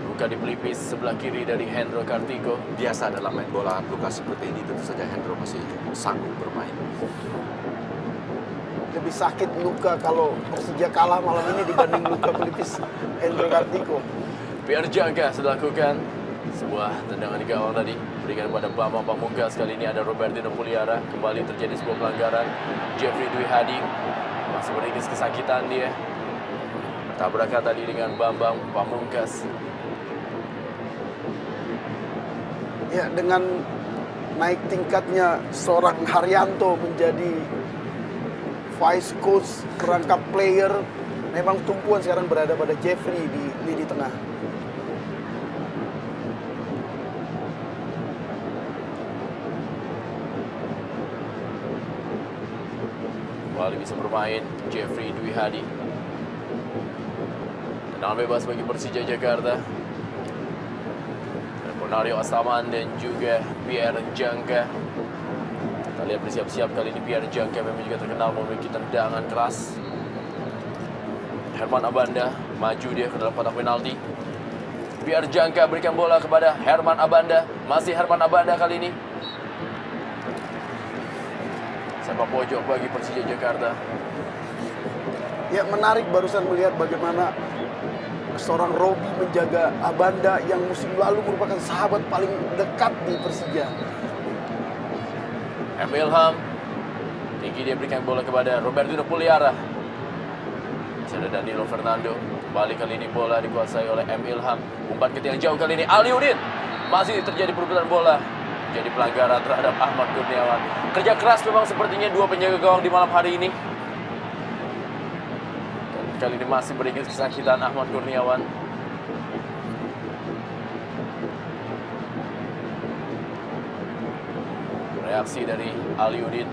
Luka di pelipis sebelah kiri dari Hendro Kartiko. Biasa dalam main bola luka seperti ini, tentu saja Hendro masih sanggup bermain. Lebih sakit luka kalau Persija kalah malam ini dibanding luka pelipis Hendro Kartiko. Pierre Jangka sudah lakukan sebuah tendangan di gawang tadi, berikan kepada Bambang Pamungkas. Kali ini ada Robertino Puliara. Kembali terjadi sebuah pelanggaran. Jeffrey Dwi Hadi masih meringkis kesakitan dia. Tabrakan tadi dengan Bambang Pamungkas. Ya, dengan naik tingkatnya seorang Haryanto menjadi vice coach perangkap player, memang tumpuan sekarang berada pada Jeffrey di lini tengah. Kembali bisa bermain Jeffrey Dwi Hadi. Tendangan bebas bagi Persija Jakarta. Bonario Astaman dan juga Pierre Jangka. Kita lihat bersiap-siap kali ini Pierre Jangka memang juga terkenal memiliki tendangan keras. Herman Abanda maju dia ke dalam kotak penalti. Pierre Jangka berikan bola kepada Herman Abanda. Masih Herman Abanda kali ini. Sepak pojok bagi Persija Jakarta. Ya, menarik barusan melihat bagaimana seorang Robi menjaga Abanda yang musim lalu merupakan sahabat paling dekat di Persija. M. Ilham tinggi, dia berikan bola kepada Robertino Puliara. Masih ada Danilo Fernando. Kembali kali ini bola dikuasai oleh M. Ilham. Umpan ke tiang jauh kali ini Aliudin. Masih terjadi perebutan bola. Jadi pelanggaran terhadap Ahmad Kurniawan. Kerja keras memang sepertinya dua penjaga gawang di malam hari ini. Kali ini masih berikan kesakitan Ahmad Kurniawan. Reaksi dari Aliudin.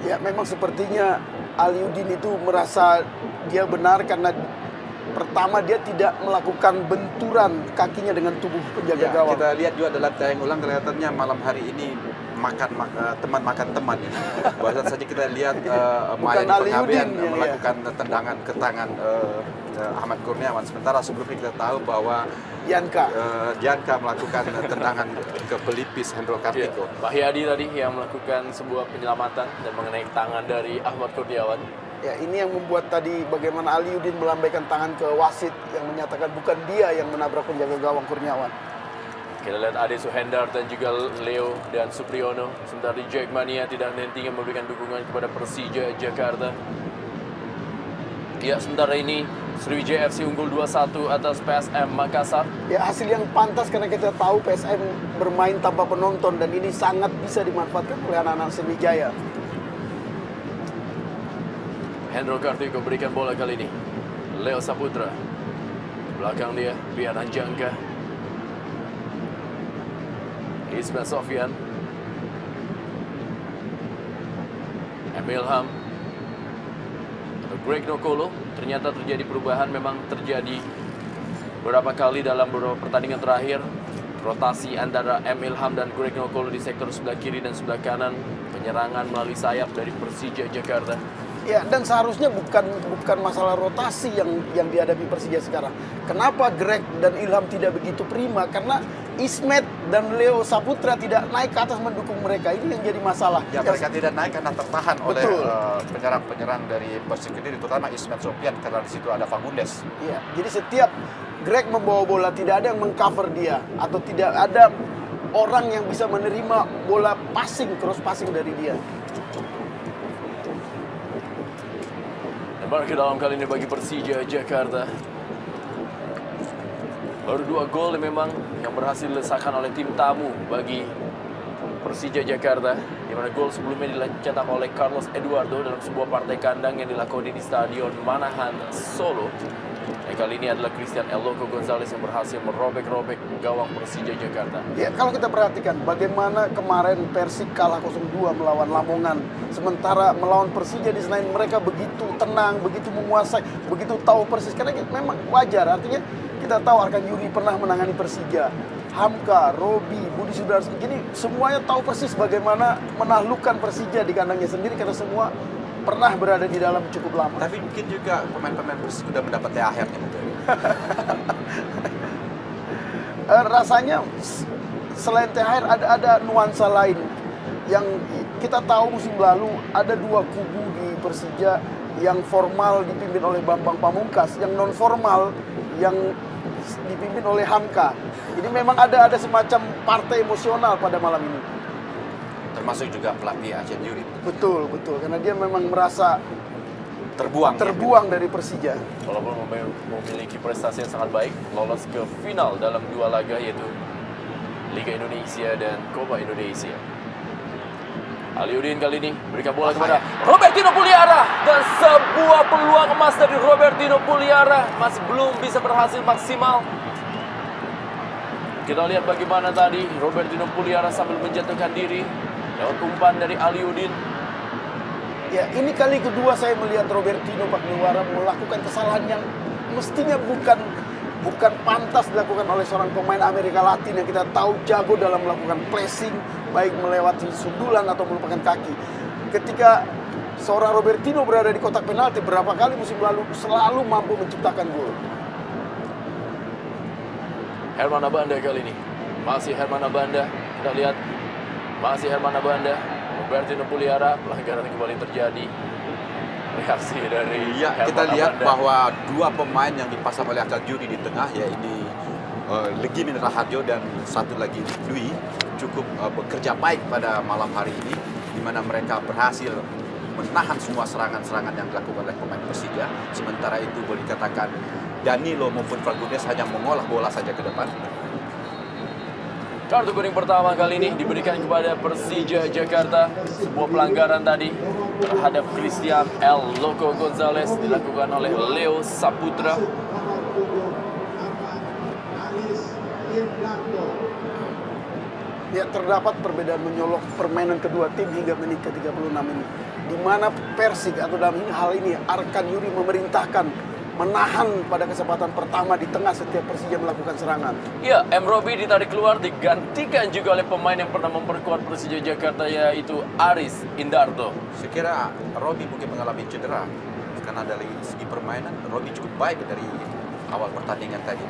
Ya, memang sepertinya Aliudin itu merasa dia benar karena pertama dia tidak melakukan benturan kakinya dengan tubuh penjaga Ya, gawang. kita lihat juga dalam tayang ulang kelihatannya malam hari ini teman makan teman ini. Barusan saja kita lihat Mayan Aliudin, Pengabdian ya, melakukan tendangan ke tangan Ahmad Kurniawan. Sementara sebelumnya kita tahu bahwa Janka melakukan tendangan ke pelipis Hendro Kartiko. Bahyadi tadi yang melakukan sebuah penyelamatan dan mengenai tangan dari Ahmad Kurniawan. Ya, ini yang membuat tadi bagaimana Aliudin melambaikan tangan ke wasit yang menyatakan bukan dia yang menabrak penjaga gawang Kurniawan. Kita lihat Ade Suhendar dan juga Leo dan Supriyono. Sementara di Jackmania tidak henti memberikan dukungan kepada Persija Jakarta. Ya, sementara ini Sriwijaya FC unggul 2-1 atas PSM Makassar. Ya, hasil yang pantas karena kita tahu PSM bermain tanpa penonton dan ini sangat bisa dimanfaatkan oleh anak-anak Sriwijaya. Hendro Kartiko berikan bola kali ini. Leo Saputra. Belakang dia, Pierre Jangka. Ismail Sofian. M. Ilham. Greg Nokolo. Ternyata terjadi perubahan, memang terjadi beberapa kali dalam beberapa pertandingan terakhir. Rotasi antara M. Ilham dan Greg Nokolo di sektor sebelah kiri dan sebelah kanan. Penyerangan melalui sayap dari Persija Jakarta. Ya, dan seharusnya bukan masalah rotasi yang dihadapi Persija sekarang. Kenapa Greg dan Ilham tidak begitu prima? Karena Ismet dan Leo Saputra tidak naik ke atas mendukung mereka. Ini yang jadi masalah. Ya, mereka tidak naik karena tertahan oleh Betul. penyerang-penyerang dari Persik Kediri, terutama Ismet Sofian karena di situ ada Fagundes. Ya, jadi setiap Greg membawa bola tidak ada yang mengcover dia atau tidak ada orang yang bisa menerima bola passing, cross passing dari dia. Lebar ke dalam kali ini bagi Persija Jakarta. Baru 2 gol memang yang berhasil dilesakan oleh tim tamu bagi Persija Jakarta, di mana gol sebelumnya dicetak oleh Carlos Eduardo dalam sebuah partai kandang yang dilakukan di Stadion Manahan, Solo. Dan kali ini adalah Christian El Loco Gonzalez yang berhasil merobek-robek gawang Persija Jakarta. Ya, kalau kita perhatikan bagaimana kemarin Persik kalah 0-2 melawan Lamongan. Sementara melawan Persija di Senayan mereka begitu tenang, begitu menguasai, begitu tahu persis. Karena memang wajar, artinya kita tahu Arkan Yuri pernah menangani Persija. Hamka, Robi, Budi Sudarso, jadi semuanya tahu persis bagaimana menaklukkan Persija di kandangnya sendiri karena semua pernah berada di dalam cukup lama. Tapi mungkin juga pemain-pemain Persik sudah mendapat THR nih mungkin. Rasanya selain THR ada nuansa lain yang kita tahu musim lalu ada dua kubu di Persija, yang formal dipimpin oleh Bambang Pamungkas, yang non formal yang dipimpin oleh Hamka. Jadi memang ada semacam partai emosional pada malam ini. Termasuk juga pelatih Aceh Yuri. Betul, karena dia memang merasa Terbuang. dari Persija. Walaupun memiliki prestasi yang sangat baik, lolos ke final dalam 2 laga yaitu Liga Indonesia dan Copa Indonesia. Aliudin kali ini berikan bola kepada Robertino Puliara, dan sebuah peluang emas dari Robertino Puliara masih belum bisa berhasil maksimal. Kita lihat bagaimana tadi Robertino Puliara sambil menjatuhkan diri lewat umpan dari Aliudin. Ya, ini kali kedua saya melihat Robertino Puliara melakukan kesalahan yang mestinya bukan pantas dilakukan oleh seorang pemain Amerika Latin yang kita tahu jago dalam melakukan pressing, baik melewati sundulan atau melupakan kaki. Ketika seorang Robertino berada di kotak penalti berapa kali musim lalu selalu mampu menciptakan gol. Herman Abanda kali ini, masih Herman Abanda. Kita lihat, masih Herman Abanda. Robertino Puliara, pelanggaran kembali terjadi. Reaksi dari Iya, Herman kita lihat Abanda. bahwa 2 pemain yang dipasang oleh Akal Juri di tengah, yaitu Legimin Raharjo dan satu lagi Dwi, cukup bekerja baik pada malam hari ini, di mana mereka berhasil menahan semua serangan-serangan yang dilakukan oleh pemain Persija. Sementara itu boleh dikatakan Danilo maupun Fagundes hanya mengolah bola saja ke depan. Kartu kuning pertama kali ini diberikan kepada Persija Jakarta. Sebuah pelanggaran tadi terhadap Christian El Loco Gonzalez dilakukan oleh Leo Saputra. Ya, terdapat perbedaan menyolok permainan kedua tim hingga menit ke-36 ini. Di mana Persik atau dalam hal ini Arkan Yuri memerintahkan menahan pada kesempatan pertama di tengah setiap Persija melakukan serangan. Ya, M. Robi ditarik keluar, digantikan juga oleh pemain yang pernah memperkuat Persija Jakarta, yaitu Aris Indarto. Saya kira Robi mungkin mengalami cedera, karena dari segi permainan Robi cukup baik dari awal pertandingan tadi.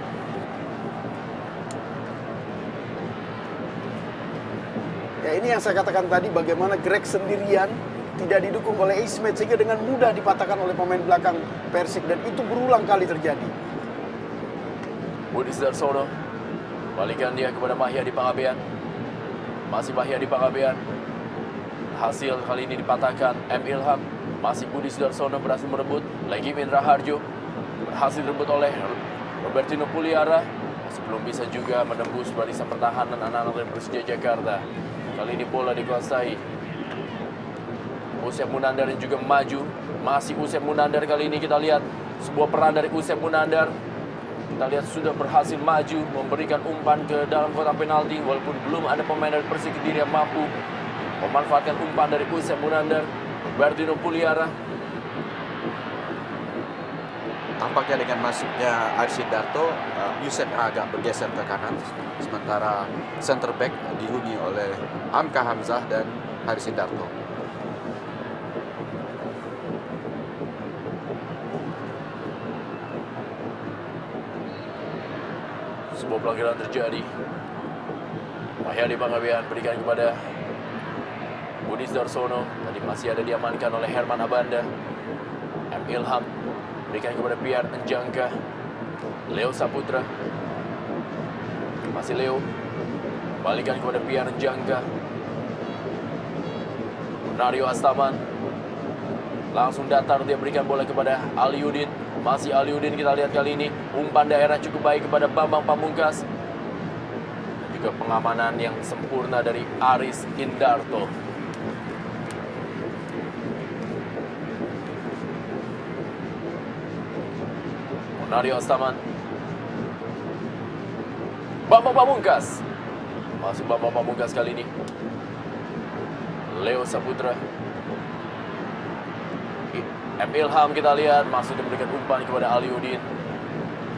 Ya, ini yang saya katakan tadi, bagaimana Greg sendirian tidak didukung oleh Ismet sehingga dengan mudah dipatahkan oleh pemain belakang Persik, dan itu berulang kali terjadi. Budi Sudarsono, balikan dia kepada Mahyadi Pangabean. Masih Mahyadi Pangabean. Hasil kali ini dipatahkan M. Ilham. Masih Budi Sudarsono berhasil merebut. Legimin Raharjo berhasil direbut oleh Robertino Puliara. Masih belum bisa juga menembus barisan pertahanan anak-anak dari Persija Jakarta. Kali ini bola dikuasai Usep Munandar yang juga maju. Masih Usep Munandar kali ini, kita lihat sebuah peran dari Usep Munandar. Kita lihat sudah berhasil maju, memberikan umpan ke dalam kotak penalti. Walaupun belum ada pemain dari Persik Kediri yang mampu memanfaatkan umpan dari Usep Munandar. Robertino Puliara. Tampaknya dengan masuknya Aris Indarto, Yusef agak bergeser ke kanan. Sementara center back dihuni oleh Hamka Hamzah dan Aris Indarto. Sebuah pelanggaran terjadi. Mahyadi Pangabean berikan kepada Budi Sudarsono. Tadi masih ada diamankan oleh Herman Abanda. M. Ilham berikan kepada Pierre Njangka. Leo Saputra. Masih Leo. Balikan kepada Pierre Njangka. Nario Astaman. Langsung datar, dia berikan bola kepada Aliudin. Masih Aliudin, kita lihat kali ini umpan daerah cukup baik kepada Bambang Pamungkas. juga pengamanan yang sempurna dari Aris Indarto. Mario Astaman, Bambang Pamungkas, masuk Bambang Pamungkas kali ini. Leo Saputra, M. Ilham kita lihat masih memberikan umpan kepada Aliudin.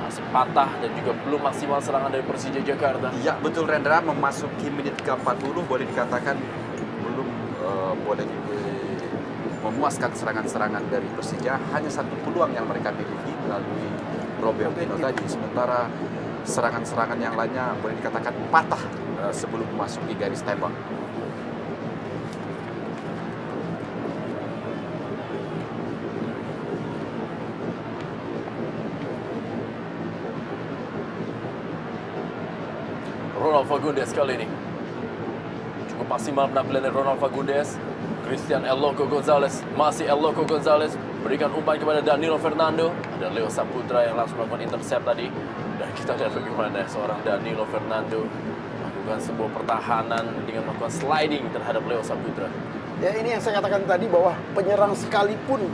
Masih patah dan juga belum maksimal serangan dari Persija Jakarta. Ya betul Rendra, memasuki menit ke-40 boleh dikatakan belum boleh memuaskan serangan-serangan dari Persija. Hanya satu peluang yang mereka miliki melalui Robertino tadi. Sementara serangan-serangan yang lainnya boleh dikatakan patah sebelum memasuki garis tembak. Ronald Fagundes kali ini cukup maksimal penampilan dari Ronald Fagundes. Christian El Loco Gonzalez, masih El Loco Gonzalez berikan umpan kepada Danilo Fernando. Ada Leo Saputra yang langsung melakukan intercept tadi. Dan kita lihat bagaimana seorang Danilo Fernando melakukan sebuah pertahanan dengan melakukan sliding terhadap Leo Saputra. Ya, ini yang saya katakan tadi bahwa penyerang sekalipun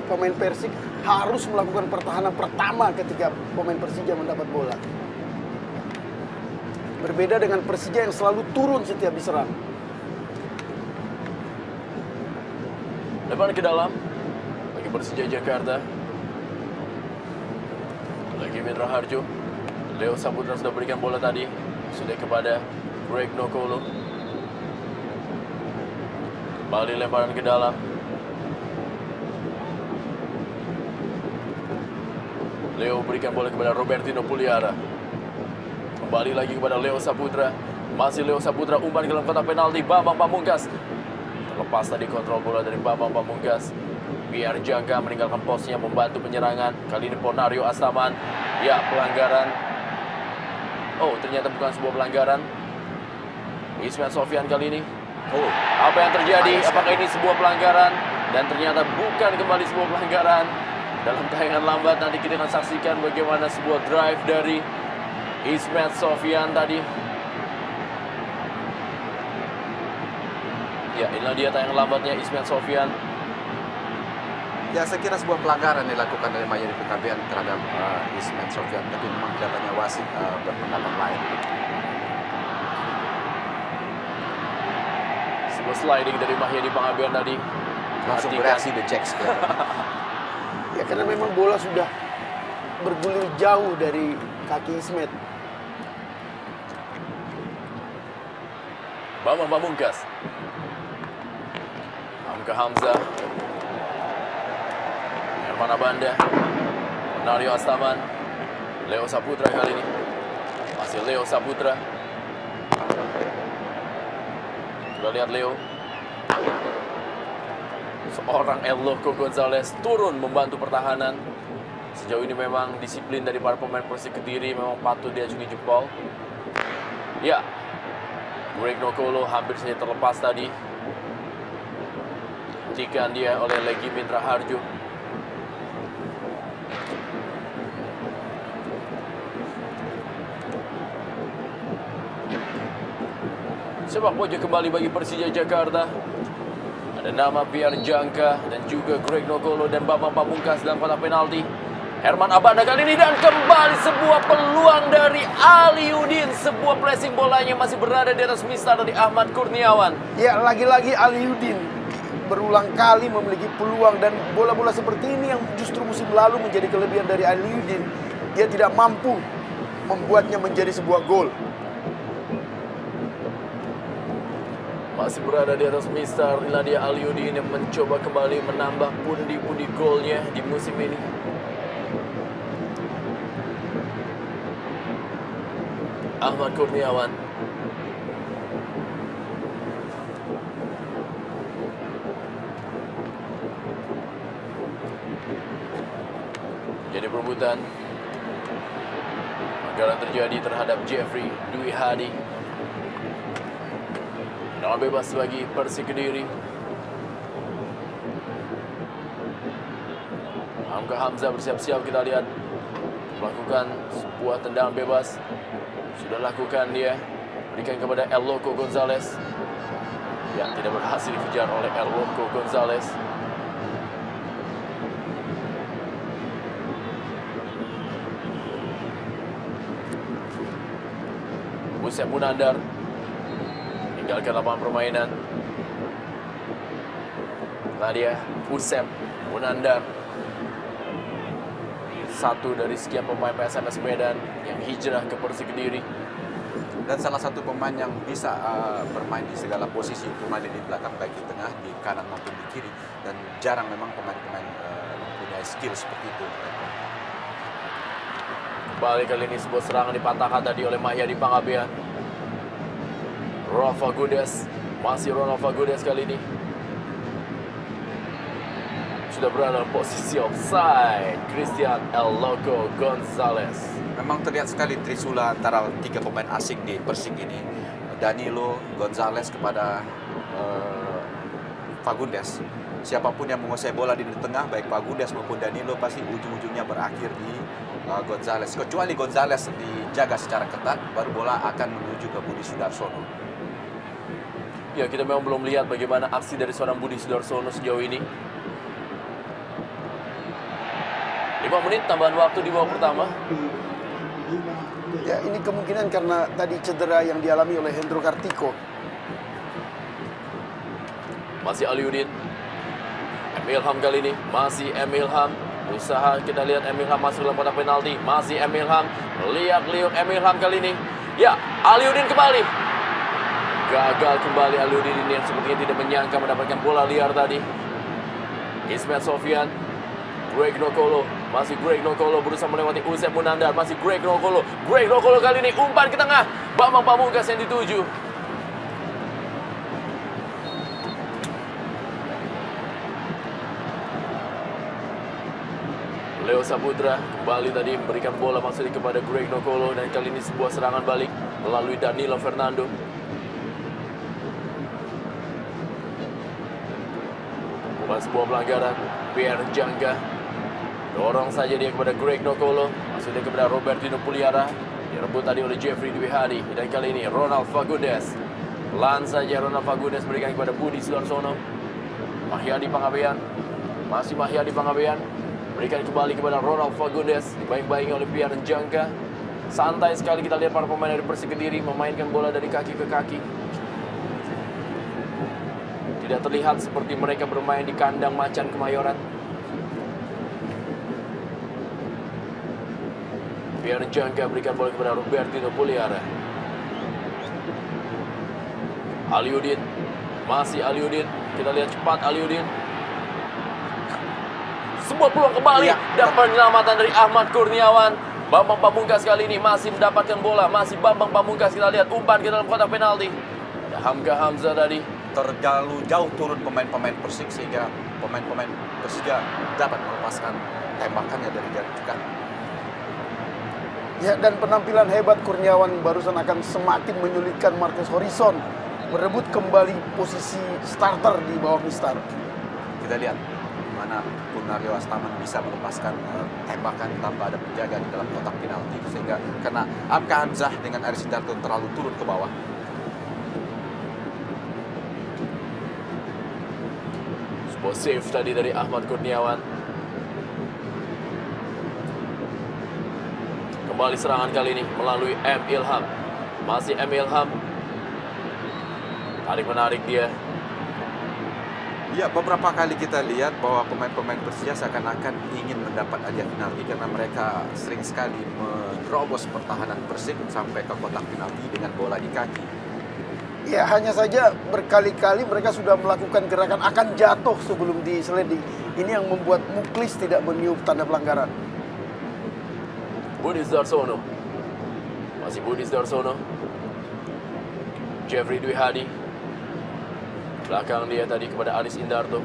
pemain Persik harus melakukan pertahanan pertama ketika pemain Persija mendapat bola. Berbeda dengan Persija yang selalu turun setiap diserang. Lebar ke dalam bagi Persija Jakarta. Lagi Mitra Harjo. Leo Saputra sudah berikan bola tadi. Sudah kepada Greg Nokolo. Kembali lemparan ke dalam. Leo berikan bola kepada Robertino Puliara. Kembali lagi kepada Leo Saputra. Masih Leo Saputra umpan ke dalam kotak penalti. Bambang Pamungkas. Terlepas tadi kontrol bola dari Bambang Pamungkas. Biar Jangka meninggalkan posnya membantu penyerangan. Kali ini Ponario Astaman. Ya, pelanggaran. Oh, ternyata bukan sebuah pelanggaran. Ismail Sofyan kali ini. Oh, apa yang terjadi? Apakah ini sebuah pelanggaran? Dan ternyata bukan kembali sebuah pelanggaran. Dalam tayangan lambat nanti kita akan saksikan bagaimana sebuah drive dari Ismail Sofyan tadi. Ya, inilah dia tayangan lambatnya Ismail Sofyan. Ya, saya kira sebuah pelanggaran dilakukan oleh Mayuri PKBN terhadap Ismail Sofyan, tapi memang kelihatannya wasit berpendapat lain. Sebuah sliding dari Mahyadi Pangabean tadi. Langsung Perhatikan. bereaksi the checks. Ya, karena memang bola sudah bergulir jauh dari kaki Ismet. Bambang Pamungkas. Hamka Hamzah. Herman Abanda. Mario Astaman. Leo Saputra kali ini. Masih Leo Saputra. Kita lihat Leo. Seorang El Loco Gonzalez turun membantu pertahanan. Sejauh ini memang disiplin dari para pemain Persik Kediri memang patut diacungi jempol. Ya, Greg Nokolo hampir saja terlepas tadi. Hentikan dia oleh Legi Mitra Harjo. Sepak pojok kembali bagi Persija Jakarta. Ada nama Pierre Jangka dan juga Greg Nokolo dan Bambang Pamungkas dalam kotak penalti. Herman Abanda kali ini dan kembali sebuah peluang dari Aliudin. Sebuah pressing bolanya masih berada di atas mistar dari Ahmad Kurniawan. Ya, lagi-lagi Aliudin berulang kali memiliki peluang dan bola-bola seperti ini yang justru musim lalu menjadi kelebihan dari Aliudin. Dia tidak mampu membuatnya menjadi sebuah gol. Masih berada di atas mistar. Inilah dia Aliudin yang mencoba kembali menambah pundi-pundi golnya di musim ini. Ahmad Kurniawan. Jadi perebutan. Pelanggaran terjadi terhadap Jeffrey Dwi Hadi. Tendangan bebas bagi Persik Kediri. Hamka Hamzah bersiap-siap kita lihat melakukan sebuah tendangan bebas. Sudah lakukan dia. berikan kepada El Loco Gonzalez. Ya, tidak berhasil dikejar oleh El Loco Gonzalez. Usep Munandar tinggalkan lapangan permainan. Nah dia, Usep Munandar, satu dari sekian pemain PSMS Medan yang hijrah ke Persik Kediri. Dan salah satu pemain yang bisa bermain di segala posisi, bermain di belakang, baik di tengah, di kanan maupun di kiri. Dan jarang memang pemain-pemain mempunyai skill seperti itu. Kembali kali ini sebuah serangan dipatahkan tadi oleh Mahyadi Pangabean. Ronald Fagundes, masih Ronald Fagundes kali ini. Sudah berada dalam posisi offside. Christian El Loco Gonzalez. Memang terlihat sekali trisula antara tiga pemain asing di Persik ini. Danilo, Gonzalez kepada Fagundes. Siapapun yang menguasai bola di tengah, baik Fagundes maupun Danilo, pasti ujung-ujungnya berakhir di Gonzalez. Kecuali Gonzalez dijaga secara ketat, baru bola akan menuju ke Budi Sudarsono. Ya, kita memang belum lihat bagaimana aksi dari seorang Budi Sudarsono sejauh ini. 5 menit tambahan waktu di babak pertama. Ya, ini kemungkinan karena tadi cedera yang dialami oleh Hendro Kartiko. Masih Aliudin. M. Ilham kali ini. Masih M. Ilham. Usaha kita lihat M. Ilham masuk dalam kotak penalti. Masih M. Ilham. Lihat M. Ilham kali ini. Ya, Aliudin kembali. Gagal kembali Aliudin ini yang sepertinya tidak menyangka mendapatkan bola liar tadi. Ismet Sofian. Greg Nokolo. Masih Greg Nokolo berusaha melewati Usep Munandar. Masih Greg Nokolo. Greg Nokolo kali ini umpan ke tengah. Bambang Pamungkas yang dituju. Leo Saputra kembali tadi memberikan bola maksudnya kepada Greg Nokolo. Dan kali ini sebuah serangan balik melalui Danilo Fernando. Bukan sebuah pelanggaran. Pierre Jangga dorong saja dia kepada Greg Nokolo. Maksudnya kepada Robertino Puliara. Direbut tadi oleh Jeffrey Dwi Hadi. Dan kali ini Ronald Fagundes. Pelan saja Ronald Fagundes berikan kepada Budi Sudarsono. Mahyadi Pangabean. Masih Mahyadi Pangabean. Berikan kembali kepada Ronald Fagundes. Dibayang-bayangi oleh Pierre Jangga. Santai sekali kita lihat para pemain dari Persik Kediri memainkan bola dari kaki ke kaki. Tidak terlihat seperti mereka bermain di kandang Macan Kemayoran. Pierre Jangga berikan bola kepada Robertino Puliara. Aliudin. Masih Aliudin. Kita lihat cepat Aliudin. Sebuah peluang kembali. Dan penyelamatan dari Ahmad Kurniawan. Bambang Pamungkas kali ini masih mendapatkan bola. Masih Bambang Pamungkas, kita lihat umpan ke dalam kotak penalti. Ada Hamka Hamzah tadi. Terlalu jauh turun pemain-pemain Persik sehingga pemain-pemain Persija dapat melepaskan tembakannya dari jarak dekat. Ya, dan penampilan hebat Kurniawan barusan akan semakin menyulitkan Marcus Horizon merebut kembali posisi starter di bawah Mistar. Kita lihat mana Punario Astaman bisa melepaskan tembakan tanpa ada penjaga di dalam kotak penalti, sehingga karena Hamka Hamzah dengan Aris Sidarto terlalu turun ke bawah. Sebuah save tadi dari Ahmad Kurniawan. Kembali serangan kali ini melalui M. Ilham. Masih M. Ilham. Tarik-menarik dia. Ya, beberapa kali kita lihat bahwa pemain-pemain Persija seakan-akan ingin mendapat hadiah penalti karena mereka sering sekali menerobos pertahanan Persik sampai ke kotak penalti dengan bola di kaki. Ya, hanya saja berkali-kali mereka sudah melakukan gerakan akan jatuh sebelum diseledi. Ini yang membuat Muklis tidak meniup tanda pelanggaran. Budi Sudarsono. Masih Budi Sudarsono. Jeffrey Dwi Hadi. Belakang dia tadi kepada Aris Indarto.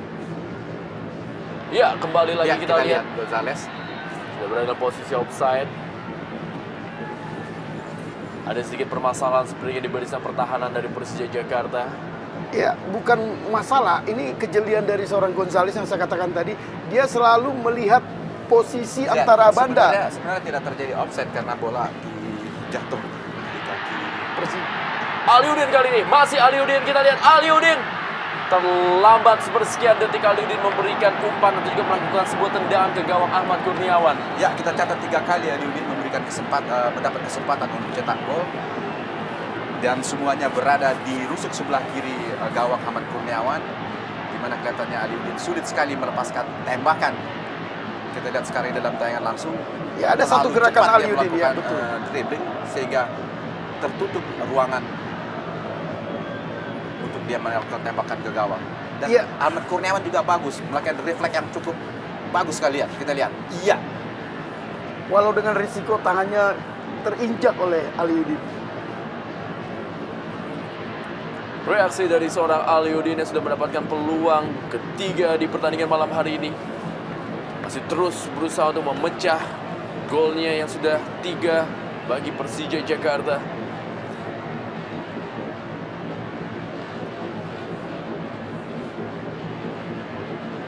Ya, kembali lagi Ya, kita lihat. Gonzalez. Sudah berada dalam posisi offside. Ada sedikit permasalahan sepertinya di barisan pertahanan dari Persija Jakarta. Ya, bukan masalah. Ini kejelian dari seorang Gonzalez yang saya katakan tadi. Dia selalu melihat posisi antara banda. Sebenarnya tidak terjadi offside karena bola jatuh di kaki Aliudin kali ini, masih Aliudin, kita lihat Aliudin. Terlambat sepersekian detik Aliudin memberikan umpan atau juga melakukan sebuah tendangan ke gawang Ahmad Kurniawan. Ya, kita catat 3 kali Aliudin mendapat kesempatan untuk cetak gol. Dan semuanya berada di rusuk sebelah kiri gawang Ahmad Kurniawan, di mana kelihatannya Aliudin sulit sekali melepaskan tembakan. Kita lihat sekarang dalam tayangan langsung. Ya, ada satu Terlalu gerakan cepat dia Aliudin, ya, melakukan, betul. dribbling sehingga tertutup ruangan untuk dia melakukan tembakan ke gawang. Dan Iya. Ahmad Kurniawan juga bagus, melakukan refleks yang cukup bagus sekali ya. Kita lihat. Iya. Walau dengan risiko tangannya terinjak oleh Aliudin. Reaksi dari seorang Aliudin yang sudah mendapatkan peluang ketiga di pertandingan malam hari ini. Masih terus berusaha untuk memecah golnya yang sudah 3 bagi Persija Jakarta.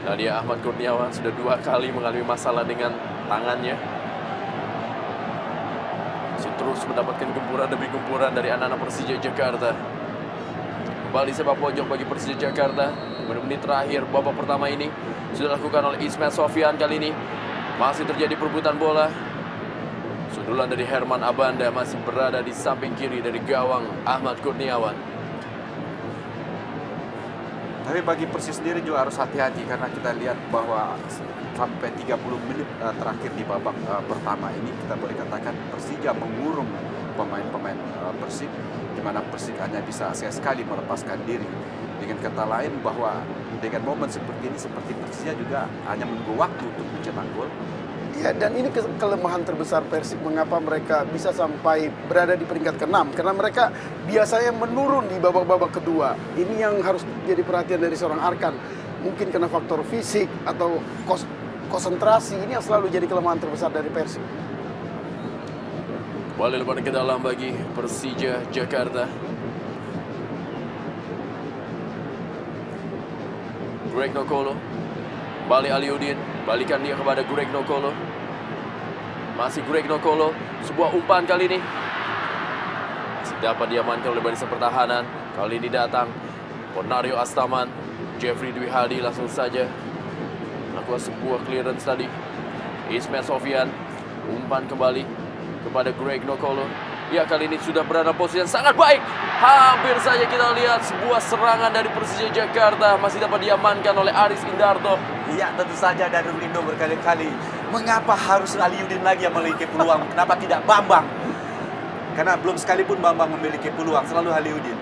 Nadia Ahmad Kurniawan sudah 2 kali mengalami masalah dengan tangannya. Masih terus mendapatkan gempuran demi gempuran dari anak-anak Persija Jakarta. Kembali sepak pojok bagi Persija Jakarta. Menit terakhir babak pertama ini sudah dilakukan oleh Ismail Sofyan. Kali ini masih terjadi perebutan bola. Sundulan dari Herman Abanda masih berada di samping kiri dari gawang Ahmad Kurniawan. Tapi bagi Persis sendiri juga harus hati-hati karena kita lihat bahwa sampai 30 menit terakhir di babak pertama ini kita boleh katakan Persija mengurung pemain-pemain Persib, di mana Persib hanya bisa sekali melepaskan diri. Dengan kata lain bahwa dengan momen seperti ini, seperti Persija juga hanya menunggu waktu untuk mencetak gol. Ya, dan ini kelemahan terbesar Persib, mengapa mereka bisa sampai berada di peringkat ke-6, karena mereka biasanya menurun di babak-babak kedua. Ini yang harus jadi perhatian dari seorang Arkan. Mungkin karena faktor fisik atau konsentrasi, ini yang selalu jadi kelemahan terbesar dari Persib. Kembali lebar ke dalam bagi Persija Jakarta. Greg Nokolo, kembali Aliudin, balikan dia kepada Greg Nokolo. Masih Greg Nokolo, sebuah umpan kali ini masih dapat diamankan oleh barisan pertahanan. Kali ini datang Ponario Astaman, Jeffrey Dwi Hadi langsung saja melakukan sebuah clearance tadi. Ismail Sofyan, umpan kembali kepada Greg Nokolo. Ya, kali ini sudah berada posisi yang sangat baik. Hampir saja kita lihat sebuah serangan dari Persija Jakarta masih dapat diamankan oleh Aris Indarto. Iya, tentu saja dari Rindo berkali-kali. Mengapa harus Aliudin lagi yang memiliki peluang? Kenapa tidak Bambang? Karena belum sekalipun Bambang memiliki peluang, selalu Aliudin.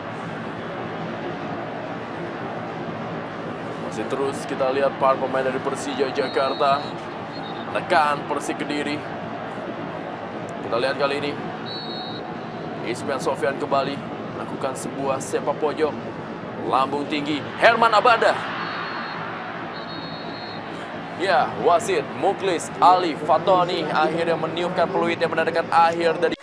Masih terus kita lihat para pemain dari Persija Jakarta menekan Persik Kediri. Kita lihat kali ini Ismail Sofyan kembali melakukan sebuah sepak pojok lambung tinggi. Herman Abada. Ya, wasit Muklis Ali Fatoni akhirnya meniupkan peluit yang menandakan akhir dari